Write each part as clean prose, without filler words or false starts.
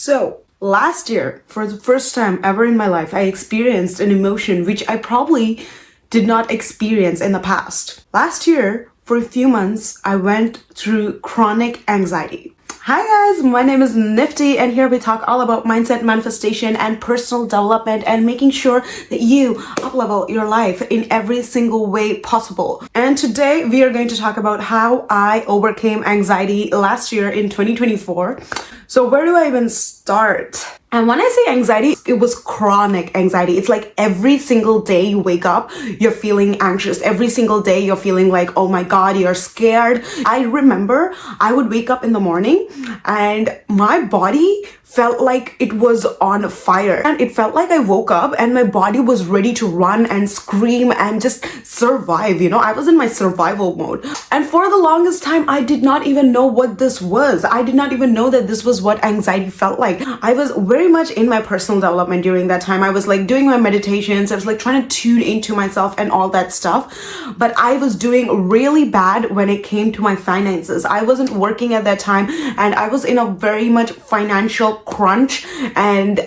So, last year, for the first time ever in my life, I experienced an emotion which I probably did not experience in the past. Last year, for a few months, I went through chronic anxiety. Hi guys, my name is Nifty and here we talk all about mindset, manifestation and personal development and making sure that you uplevel your life in every single way possible. And today we are going to talk about how I overcame anxiety last year in 2024. So where do I even start? And when I say anxiety, it was chronic anxiety. It's like every single day you wake up, you're feeling anxious. Every single day you're feeling like, oh my God, you're scared. I remember I would wake up in the morning and my body felt like it was on fire. And it felt like I woke up and my body was ready to run and scream and just survive. I was in my survival mode. And for the longest time, I did not even know what this was. I did not even know that this was what anxiety felt like. I was very much in my personal development during that time. I was like doing my meditations. I was like trying to tune into myself and all that stuff. But I was doing really bad when it came to my finances. I wasn't working at that time and I was in a very much financial crunch and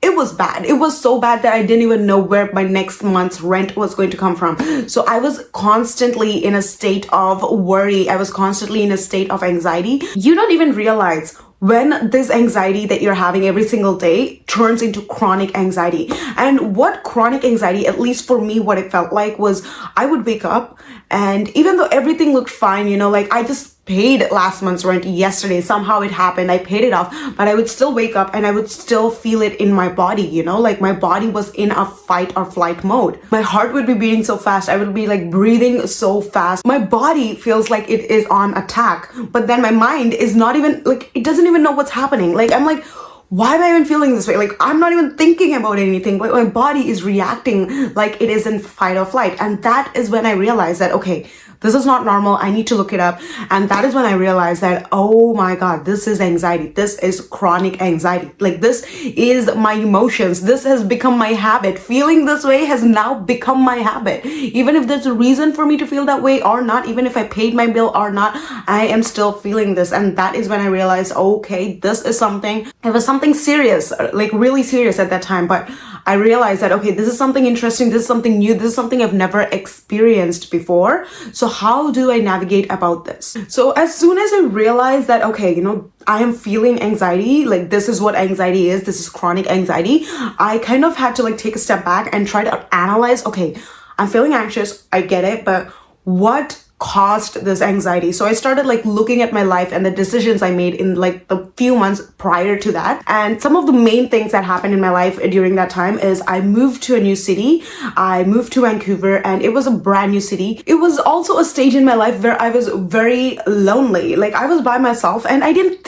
it was bad. It was so bad that I didn't even know where my next month's rent was going to come from. So I was constantly in a state of worry. I was constantly in a state of anxiety. You don't even realize when this anxiety that you're having every single day turns into chronic anxiety. And what chronic anxiety, at least for me, what it felt like was I would wake up and even though everything looked fine, like I just paid last month's rent yesterday. Somehow it happened. I paid it off, but I would still wake up and I would still feel it in my body, like my body was in a fight or flight mode. My heart would be beating so fast. I would be like breathing so fast. My body feels like it is on attack, but then my mind is not even like, it doesn't even know what's happening. Like, I'm like, why am I even feeling this way? Like, I'm not even thinking about anything, but my body is reacting like it is in fight or flight. And that is when I realized that, okay, this is not normal. I need to look it up. And that is when I realized that, oh my God, this is anxiety. This is chronic anxiety. Like, this is my emotions. This has become my habit. Feeling this way has now become my habit. Even if there's a reason for me to feel that way or not, even if I paid my bill or not, I am still feeling this. And that is when I realized, okay, this is something. It was something serious, like really serious at that time. But I realized that, okay, this is something interesting. This is something new. This is something I've never experienced before. So how do I navigate about this? So as soon as I realized that, okay, I am feeling anxiety, like this is what anxiety is. This is chronic anxiety. I kind of had to like take a step back and try to analyze, okay, I'm feeling anxious. I get it, but what caused this anxiety? So I started like looking at my life and the decisions I made in like the few months prior to that. And some of the main things that happened in my life during that time is I moved to a new city. I moved to Vancouver and it was a brand new city. It was also a stage in my life where I was very lonely. Like I was by myself and I didn't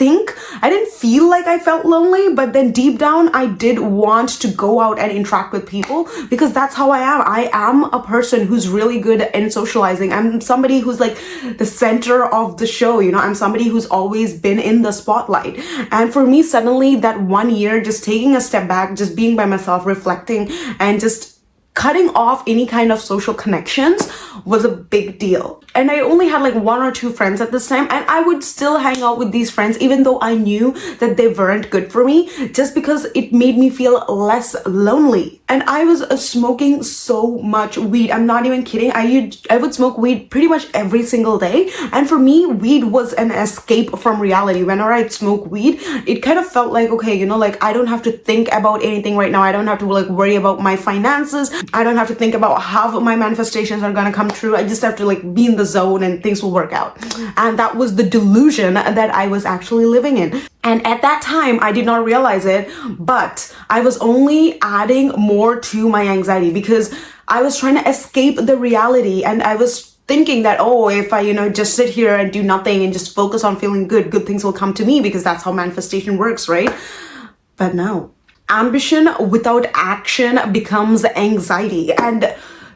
feel like I felt lonely, but then deep down I did want to go out and interact with people because that's how I am. I am a person who's really good in socializing. I'm somebody who's like the center of the show, I'm somebody who's always been in the spotlight. And for me, suddenly that 1 year, just taking a step back, just being by myself, reflecting and just cutting off any kind of social connections was a big deal. And I only had like 1 or 2 friends at this time and I would still hang out with these friends even though I knew that they weren't good for me just because it made me feel less lonely. And I was smoking so much weed. I'm not even kidding. I would smoke weed pretty much every single day. And for me, weed was an escape from reality. Whenever I'd smoke weed, it kind of felt like, okay, like I don't have to think about anything right now. I don't have to like worry about my finances. I don't have to think about how my manifestations are going to come true. I just have to like be in the zone and things will work out. And that was the delusion that I was actually living in. And at that time, I did not realize it, but I was only adding more to my anxiety because I was trying to escape the reality and I was thinking that, oh, if I, just sit here and do nothing and just focus on feeling good things will come to me because that's how manifestation works, right? But no. Ambition without action becomes anxiety. And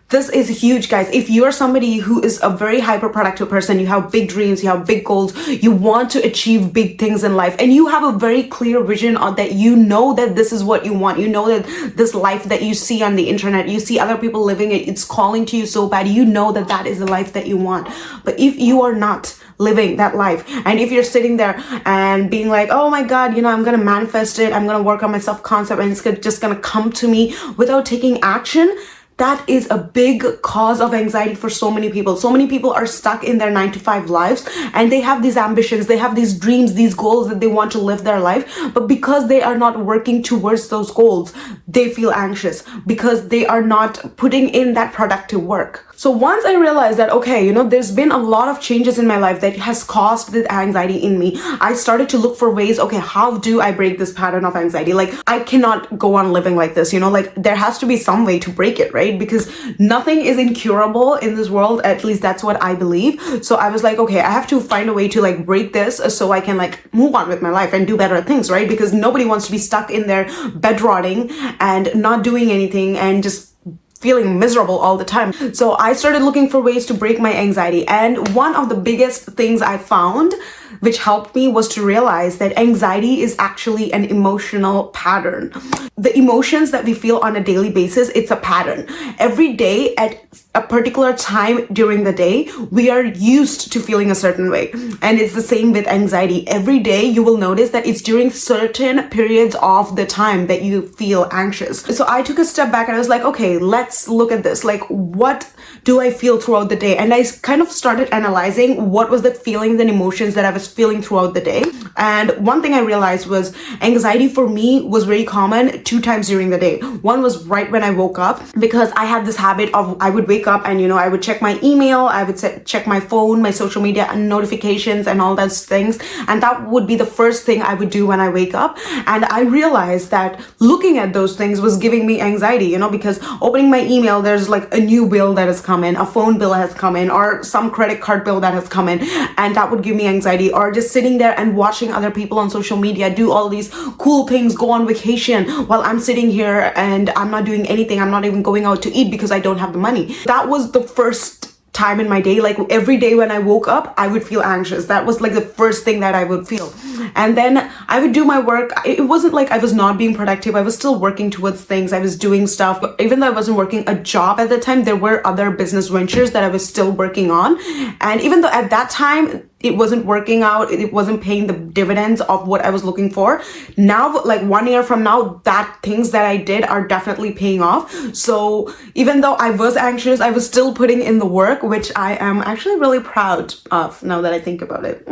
This is huge, guys. If you're somebody who is a very hyper productive person, you have big dreams, you have big goals, you want to achieve big things in life, and you have a very clear vision on that, you know that this is what you want, you know that this life that you see on the internet, you see other people living it, it's calling to you so bad, you know that that is the life that you want. But if you are not living that life, and if you're sitting there and being like, oh my god, I'm gonna manifest it, I'm gonna work on my self-concept, and it's just gonna come to me without taking action, that is a big cause of anxiety for so many people. So many people are stuck in their 9-to-5 lives, and they have these ambitions, they have these dreams, these goals that they want to live their life. But because they are not working towards those goals, they feel anxious because they are not putting in that productive work. So once I realized that, okay, there's been a lot of changes in my life that has caused this anxiety in me, I started to look for ways, okay, how do I break this pattern of anxiety? Like, I cannot go on living like this, like there has to be some way to break it, right? Because nothing is incurable in this world. At least that's what I believe. So I was like, okay, I have to find a way to like break this so I can like move on with my life and do better things, right? Because nobody wants to be stuck in their bed rotting and not doing anything and just feeling miserable all the time. So I started looking for ways to break my anxiety. And one of the biggest things I found which helped me was to realize that anxiety is actually an emotional pattern. The emotions that we feel on a daily basis, it's a pattern. Every day at a particular time during the day, we are used to feeling a certain way. And it's the same with anxiety. Every day you will notice that it's during certain periods of the time that you feel anxious. So I took a step back and I was like, okay, let's look at this. Like, what do I feel throughout the day? And I kind of started analyzing what was the feelings and emotions that I was feeling throughout the day. And one thing I realized was anxiety for me was very common 2 times during the day. One was right when I woke up, because I had this habit of I would wake up and I would check my email, I would check my phone, my social media and notifications and all those things, and that would be the first thing I would do when I wake up. And I realized that looking at those things was giving me anxiety, because opening my email, there's like a new bill that has come in, a phone bill has come in, or some credit card bill that has come in, and that would give me anxiety. Or just sitting there and watching other people on social media do all these cool things, go on vacation, while I'm sitting here and I'm not doing anything. I'm not even going out to eat because I don't have the money. That was the first time in my day. Like every day when I woke up, I would feel anxious. That was like the first thing that I would feel. And then I would do my work. It wasn't like I was not being productive. I was still working towards things. I was doing stuff. But even though I wasn't working a job at the time, there were other business ventures that I was still working on. And even though at that time it wasn't working out, it wasn't paying the dividends of what I was looking for, now, like 1 year from now, that things that I did are definitely paying off. So even though I was anxious, I was still putting in the work, which I am actually really proud of now that I think about it.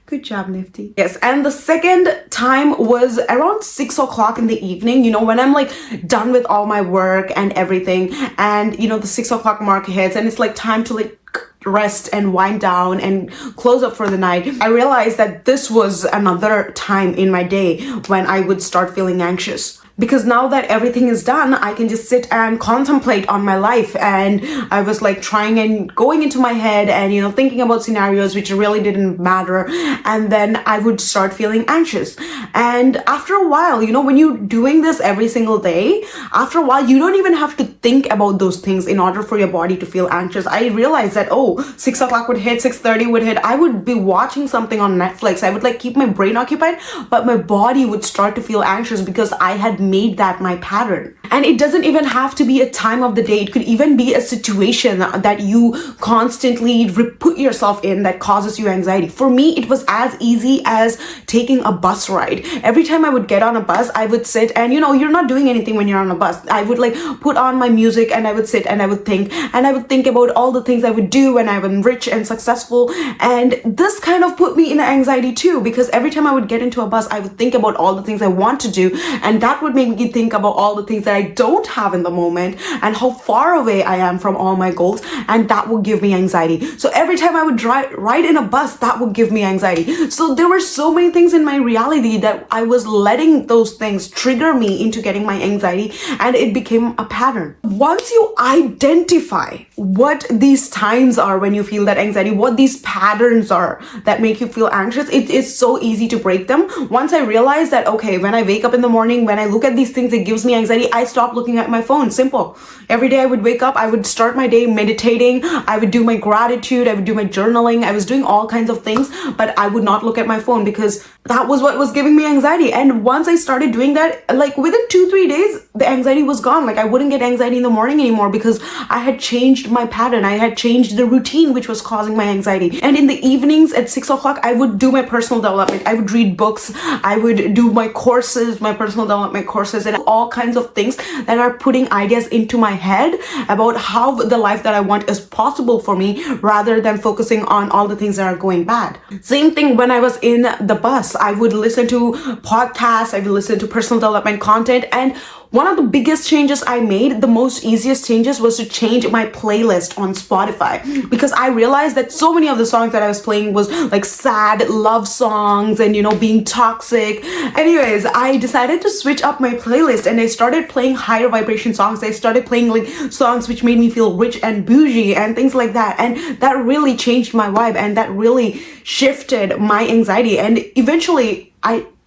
Good job, Nifty. Yes, and the second time was around 6 o'clock in the evening, when I'm like done with all my work and everything, and the 6 o'clock mark hits and it's like time to like rest and wind down and close up for the night. I realized that this was another time in my day when I would start feeling anxious. Because now that everything is done, I can just sit and contemplate on my life. And I was like trying and going into my head and, thinking about scenarios which really didn't matter. And then I would start feeling anxious. And after a while, when you're doing this every single day, after a while, you don't even have to think about those things in order for your body to feel anxious. I realized that, 6 o'clock would hit, 6:30 would hit. I would be watching something on Netflix. I would like keep my brain occupied, but my body would start to feel anxious because I had made that my pattern. And it doesn't even have to be a time of the day. It could even be a situation that you constantly put yourself in that causes you anxiety. For me, it was as easy as taking a bus ride. Every time I would get on a bus, I would sit and you're not doing anything when you're on a bus. I would like put on my music and I would sit and I would think about all the things I would do when I'm rich and successful. And this kind of put me in anxiety too, because every time I would get into a bus, I would think about all the things I want to do, and that would make me think about all the things that I don't have in the moment and how far away I am from all my goals, and that would give me anxiety. So every time I would ride in a bus, that would give me anxiety. So there were so many things in my reality that I was letting those things trigger me into getting my anxiety, and it became a pattern. Once you identify what these times are when you feel that anxiety, what these patterns are that make you feel anxious, it is so easy to break them. Once I realized that, okay, when I wake up in the morning, when I look at these things that gives me anxiety, I stop looking at my phone. Simple. Every day I would wake up, I would start my day meditating, I would do my gratitude, I would do my journaling, I was doing all kinds of things, but I would not look at my phone because that was what was giving me anxiety. And once I started doing that, like within 2-3 days, the anxiety was gone. Like I wouldn't get anxiety in the morning anymore because I had changed my pattern. I had changed the routine which was causing my anxiety. And in the evenings at 6 o'clock, I would do my personal development. I would read books. I would do my courses, my personal development courses, and all kinds of things that are putting ideas into my head about how the life that I want is possible for me, rather than focusing on all the things that are going bad. Same thing when I was in the bus. I would listen to podcasts, I would listen to personal development content, and one of the biggest changes I made, the most easiest changes, was to change my playlist on Spotify, because I realized that so many of the songs that I was playing was like sad love songs and, you know, being toxic. Anyways, I decided to switch up my playlist and I started playing higher vibration songs. I started playing like songs which made me feel rich and bougie and things like that. And that really changed my vibe, and that really shifted my anxiety. And eventually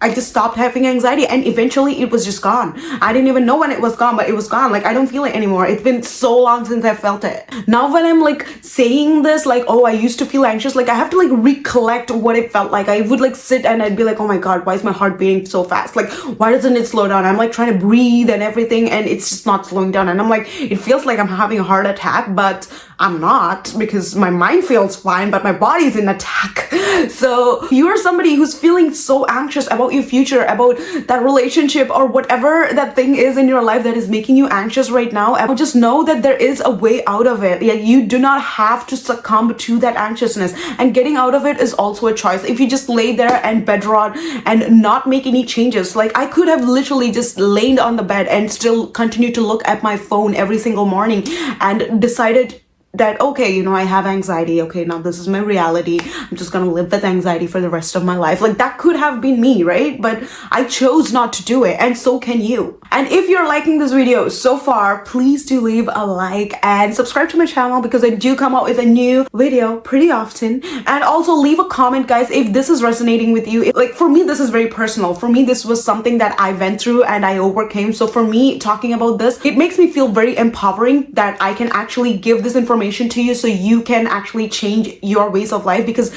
I just stopped having anxiety, and eventually it was just gone. I didn't even know when it was gone, but it was gone. Like I don't feel it anymore. It's been so long since I felt it. Now when I'm like saying this, like, oh, I used to feel anxious, like I have to like recollect what it felt like. I would like sit and I'd be like, oh my God, why is my heart beating so fast? Like, why doesn't it slow down? I'm like trying to breathe and everything, and it's just not slowing down. And I'm like, it feels like I'm having a heart attack, but I'm not, because my mind feels fine, but my body's in attack. So if you're somebody who's feeling so anxious about your future, about that relationship, or whatever that thing is in your life that is making you anxious right now, I would just know that there is a way out of it. Yeah, you do not have to succumb to that anxiousness, and getting out of it is also a choice. If you just lay there and bedrot and not make any changes, like I could have literally just laid on the bed and still continue to look at my phone every single morning and decided that, okay, you know, I have anxiety. Okay, now this is my reality. I'm just gonna live with anxiety for the rest of my life. Like that could have been me, right? But I chose not to do it, and so can you. And if you're liking this video so far, please do leave a like and subscribe to my channel, because I do come out with a new video pretty often. And also leave a comment, guys, if this is resonating with you. Like for me, this is very personal. For me, this was something that I went through and I overcame. So for me, talking about this, it makes me feel very empowering that I can actually give this information to you so you can actually change your ways of life, because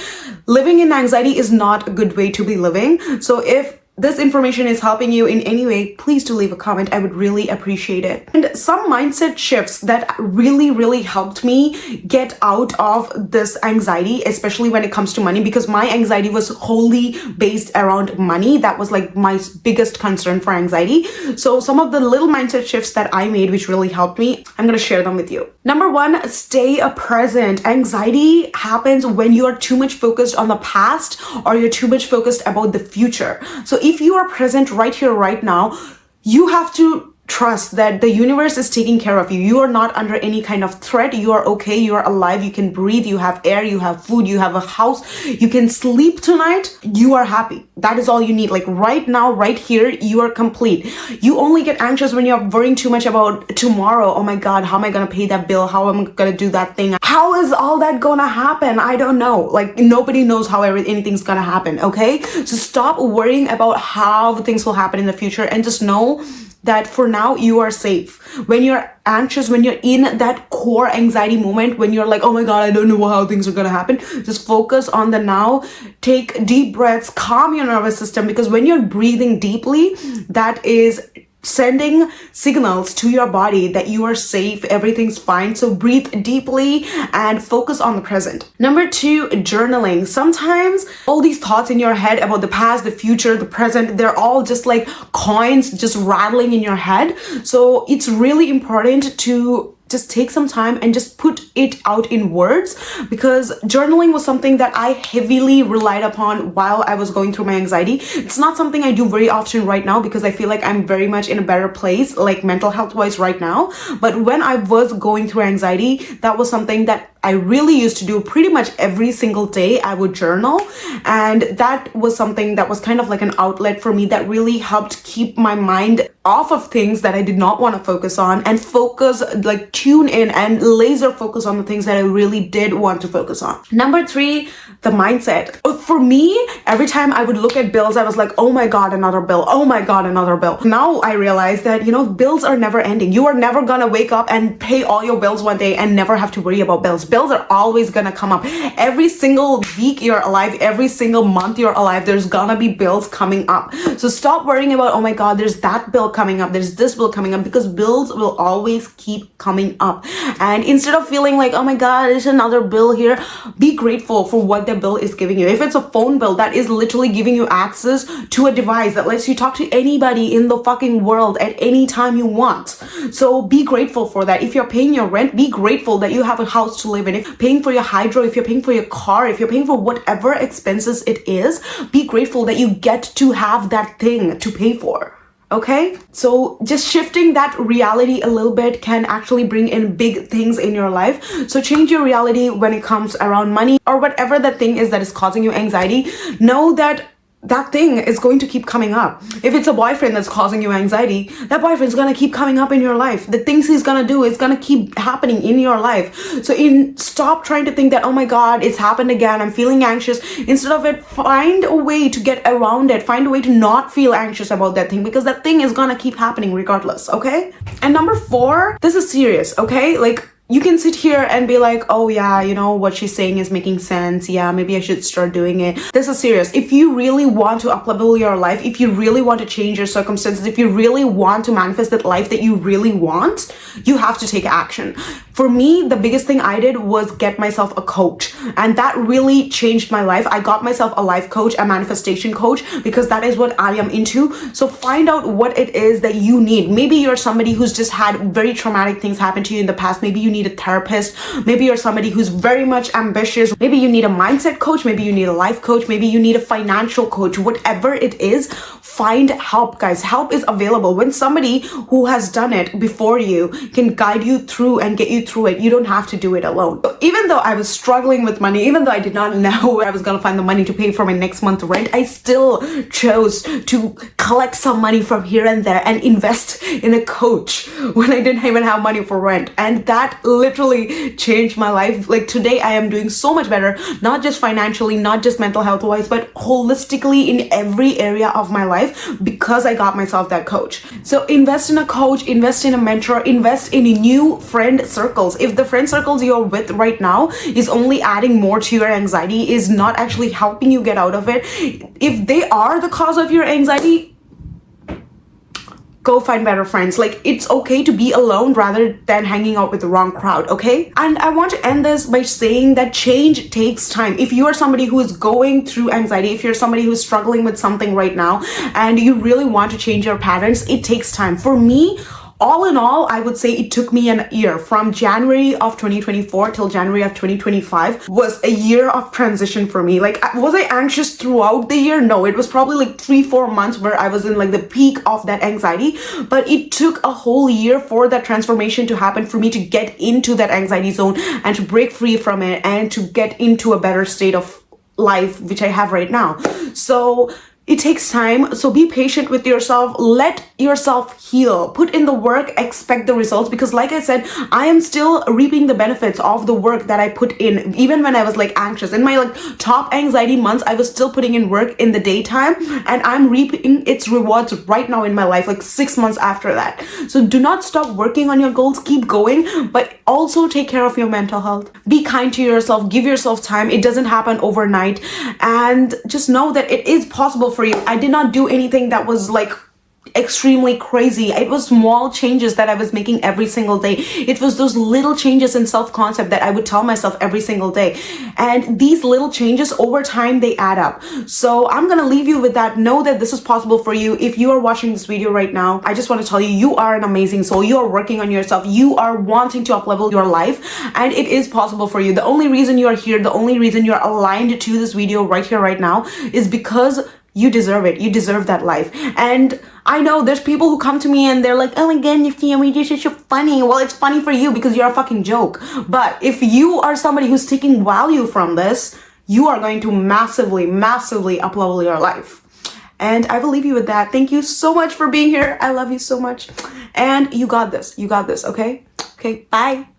living in anxiety is not a good way to be living. So if this information is helping you in any way, please do leave a comment. I would really appreciate it. And some mindset shifts that really helped me get out of this anxiety, especially when it comes to money, because my anxiety was wholly based around money. That was like my biggest concern for anxiety. So some of the little mindset shifts that I made, which really helped me, I'm going to share them with you. Number one, stay present. Anxiety happens when you are too much focused on the past, or you're too much focused about the future. So if you are present right here, right now, you have to trust that the universe is taking care of you. You are not under any kind of threat. You are okay. You are alive. You can breathe. You have air. You have food. You have a house. You can sleep tonight. You are happy. That is all you need. Like right now, right here, you are complete. You only get anxious when you're worrying too much about tomorrow. Oh my God, how am I going to pay that bill? How am I going to do that thing? How is all that going to happen? I don't know. Like nobody knows how anything's going to happen. Okay. So stop worrying about how things will happen in the future, and just know that for now you are safe. When you're anxious, when you're in that core anxiety moment, when you're like, oh my God, I don't know how things are gonna happen, just focus on the now. Take deep breaths, calm your nervous system, because when you're breathing deeply, that is sending signals to your body that you are safe, everything's fine. So breathe deeply and focus on the present. Number two, journaling. Sometimes all these thoughts in your head about the past, the future, the present, they're all just like coins just rattling in your head. So it's really important to just take some time and just put it out in words, because journaling was something that I heavily relied upon while I was going through my anxiety. It's not something I do very often right now, because I feel like I'm very much in a better place, like mental health wise right now. But when I was going through anxiety, that was something that I really used to do pretty much every single day. I would journal, and that was something that was kind of like an outlet for me that really helped keep my mind off of things that I did not want to focus on and focus, like tune in and laser focus on the things that I really did want to focus on. Number 3, the mindset. For me, every time I would look at bills, I was like, oh my God, another bill. Oh my God, another bill. Now I realize that, bills are never ending. You are never gonna wake up and pay all your bills one day and never have to worry about bills. Bills are always gonna come up. Every single week you're alive, every single month you're alive, there's gonna be bills coming up. So stop worrying about, oh my God, there's that bill coming up, there's this bill coming up, because bills will always keep coming up. And instead of feeling like, oh my God, there's another bill here, be grateful for what the bill is giving you. If it's a phone bill, that is literally giving you access to a device that lets you talk to anybody in the fucking world at any time you want. So be grateful for that. If you're paying your rent, be grateful that you have a house to live in. If you're paying for your hydro, if you're paying for your car, if you're paying for whatever expenses it is, be grateful that you get to have that thing to pay for. Okay, so just shifting that reality a little bit can actually bring in big things in your life. So change your reality when it comes around money or whatever that thing is that is causing you anxiety. Know that that thing is going to keep coming up. If it's a boyfriend that's causing you anxiety, that boyfriend's gonna keep coming up in your life. The things he's gonna do is gonna keep happening in your life. So stop trying to think that, oh my God, it's happened again, I'm feeling anxious. Instead of it, find a way to get around it. Find a way to not feel anxious about that thing, because that thing is gonna keep happening regardless, okay? And number 4, this is serious, okay? Like, you can sit here and be like, oh yeah, what she's saying is making sense. Yeah, maybe I should start doing it. This is serious. If you really want to uplevel your life, if you really want to change your circumstances, if you really want to manifest that life that you really want, you have to take action. For me, the biggest thing I did was get myself a coach, and that really changed my life. I got myself a life coach, a manifestation coach, because that is what I am into. So find out what it is that you need. Maybe you're somebody who's just had very traumatic things happen to you in the past. Maybe you need a therapist. Maybe you're somebody who's very much ambitious. Maybe you need a mindset coach. Maybe you need a life coach. Maybe you need a financial coach. Whatever it is, find help, guys. Help is available. When somebody who has done it before you can guide you through and get you through it, you don't have to do it alone. So even though I was struggling with money, even though I did not know where I was going to find the money to pay for my next month's rent, I still chose to collect some money from here and there and invest in a coach when I didn't even have money for rent. And that literally changed my life. Like today, I am doing so much better, not just financially, not just mental health wise, but holistically in every area of my life, because I got myself that coach. So invest in a coach, invest in a mentor, invest in a new friend circles. If the friend circles you're with right now is only adding more to your anxiety, is not actually helping you get out of it, if they are the cause of your anxiety, go find better friends. Like, it's okay to be alone rather than hanging out with the wrong crowd, okay? And I want to end this by saying that change takes time. If you are somebody who is going through anxiety, if you're somebody who's struggling with something right now and you really want to change your patterns, it takes time. For me, all in all, I would say it took me an year. From January of 2024 till January of 2025 was a year of transition for me. Like, was I anxious throughout the year? No, it was probably like 3-4 months where I was in like the peak of that anxiety. But it took a whole year for that transformation to happen, for me to get into that anxiety zone and to break free from it and to get into a better state of life, which I have right now. So it takes time. So be patient with yourself. Let yourself heal. Put in the work, expect the results. Because like I said, I am still reaping the benefits of the work that I put in. Even when I was like anxious. In my like top anxiety months, I was still putting in work in the daytime. And I'm reaping its rewards right now in my life, like 6 months after that. So do not stop working on your goals. Keep going. But also take care of your mental health. Be kind to yourself. Give yourself time. It doesn't happen overnight. And just know that it is possible for you. I did not do anything that was like extremely crazy. It was small changes that I was making every single day. It was those little changes in self-concept that I would tell myself every single day. And these little changes over time, they add up. So I'm gonna leave you with that. Know that this is possible for you. If you are watching this video right now, I just want to tell you, you are an amazing soul. You are working on yourself. You are wanting to uplevel your life, and it is possible for you. The only reason you are here, the only reason you're aligned to this video right here, right now, is because You deserve it. You deserve that life. And I know there's people who come to me and they're like, oh my god, Nifty, we just so funny. Well, it's funny for you because you're a fucking joke. But if you are somebody who's taking value from this, you are going to massively, massively up-level your life. And I will leave you with that. Thank you so much for being here. I love you so much. And you got this. You got this, okay? Okay, bye.